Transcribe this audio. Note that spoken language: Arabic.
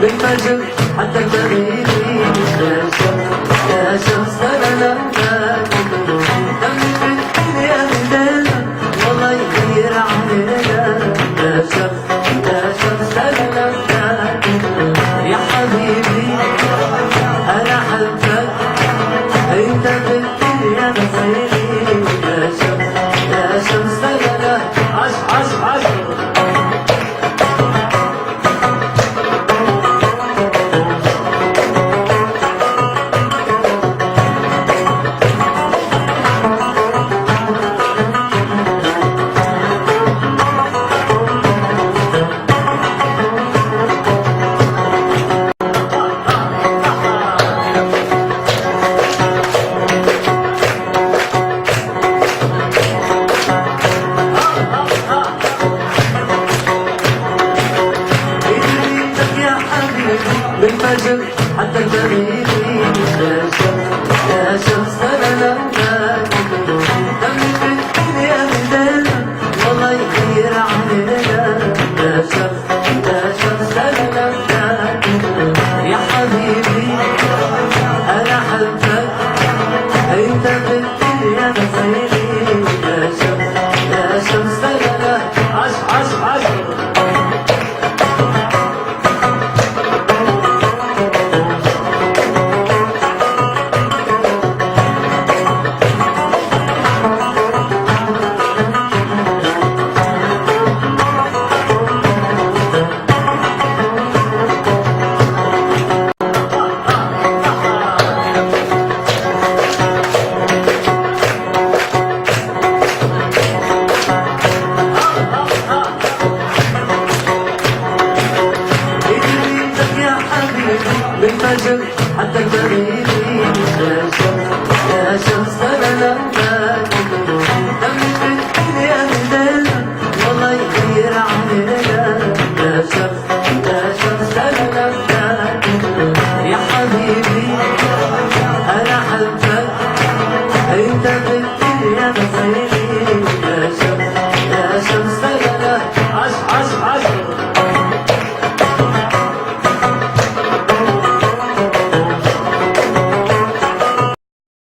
بالفجر حتى البريد يا شمس يا شمس لا دمي بالدنيا بدنا والله يغير علينا يا شمس يا شمس لا يا حبيبي أنا حبك أنت بالدنيا نصيبي يا شمس يا شمس لا عش عش عش بالفجر حتى البريد يا شمس يا شمس لا دمي بالدنيا بدنا والله يغير علينا يا شمس يا شمس لا يا حبيبي أنا حبك أنت بالدنيا نصيبي يا شمس يا شمس لا عش عش عش بالفجر حتى البريد